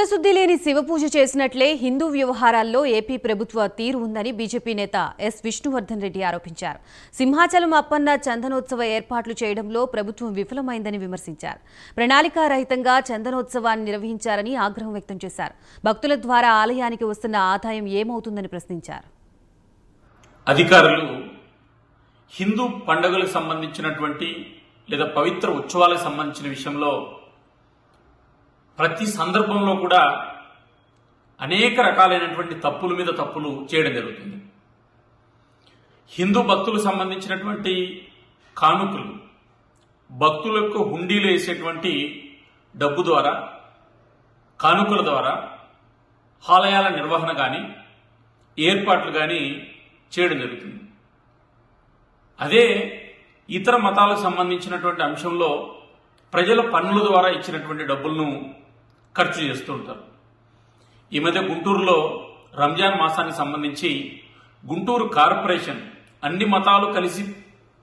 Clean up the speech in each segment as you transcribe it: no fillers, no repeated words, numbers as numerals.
చిత్తశుద్ధి లేని శివపూజ చేసినట్లే హిందూ వ్యవహారాల్లో ఏపీ ప్రభుత్వ తీరు ఉందని బీజేపీ నేత ఎస్ విష్ణువర్ధన్ రెడ్డి ఆరోపించారు. సింహాచలం అప్పన్న చందనోత్సవ ఏర్పాట్లు చేయడంలో ప్రభుత్వం విఫలమైందని విమర్శించారు. ప్రణాళికారహితంగా చందనోత్సవాన్ని నిర్వహించారని ఆగ్రహం వ్యక్తం చేశారు. భక్తుల ద్వారా ఆలయానికి వస్తున్న ఆదాయం ఏమవుతుందని ప్రశ్నించారు. అధికారులు హిందూ పండుగలకు సంబంధించినటువంటి లేదా పవిత్ర ఉత్సవాలకు సంబంధించిన విషయంలో ప్రతి సందర్భంలో కూడా అనేక రకాలైనటువంటి తప్పుల మీద తప్పులు చేయడం జరుగుతుంది. హిందూ భక్తులకు సంబంధించినటువంటి కానుకలు, భక్తులకు హుండీలు వేసేటువంటి డబ్బు ద్వారా, కానుకల ద్వారా ఆలయాల నిర్వహణ కానీ ఏర్పాట్లు కానీ చేయడం జరుగుతుంది. అదే ఇతర మతాలకు సంబంధించినటువంటి అంశంలో ప్రజల పన్నుల ద్వారా ఇచ్చినటువంటి డబ్బులను ఖర్చు చేస్తూ ఉంటారు. ఈ మధ్య గుంటూరులో రంజాన్ మాసానికి సంబంధించి గుంటూరు కార్పొరేషన్ అన్ని మతాలు కలిసి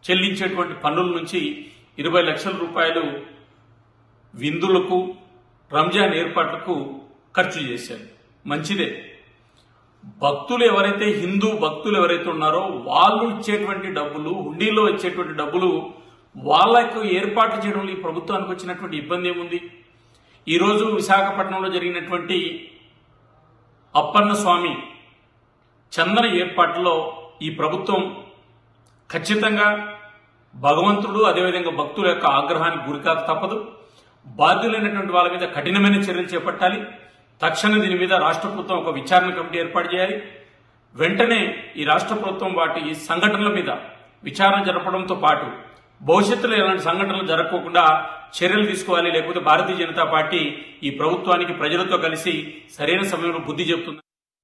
చెల్లించేటువంటి పన్నుల నుంచి 20 లక్షల రూపాయలు విందులకు, రంజాన్ ఏర్పాట్లకు ఖర్చు చేశారు. మంచిదే. భక్తులు ఎవరైతే, హిందూ భక్తులు ఎవరైతే ఉన్నారో వాళ్ళు ఇచ్చేటువంటి డబ్బులు, హుండీలో ఇచ్చేటువంటి డబ్బులు వాళ్లకు ఏర్పాటు చేయడంలో ఈ ప్రభుత్వానికి వచ్చినటువంటి ఇబ్బంది ఏముంది? ఈరోజు విశాఖపట్నంలో జరిగినటువంటి అప్పన్న స్వామి చందన ఏర్పాటులో ఈ ప్రభుత్వం ఖచ్చితంగా భగవంతుడు అదేవిధంగా భక్తుల యొక్క ఆగ్రహానికి గురికాక తప్పదు. బాధ్యులైనటువంటి వాళ్ళ మీద కఠినమైన చర్యలు చేపట్టాలి. తక్షణ దీని మీద రాష్ట్ర ప్రభుత్వం ఒక విచారణ కమిటీ ఏర్పాటు చేయాలి. వెంటనే ఈ రాష్ట్ర ప్రభుత్వం వాటి సంఘటనల మీద విచారణ జరపడంతో పాటు భవిష్యత్తులో ఎలాంటి సంఘటనలు జరగకుండా చర్యలు తీసుకోవాలి. లేకపోతే భారతీయ జనతా పార్టీ ఈ ప్రభుత్వానికి ప్రజలతో కలిసి సరైన సమయంలో బుద్ధి చెబుతుంది.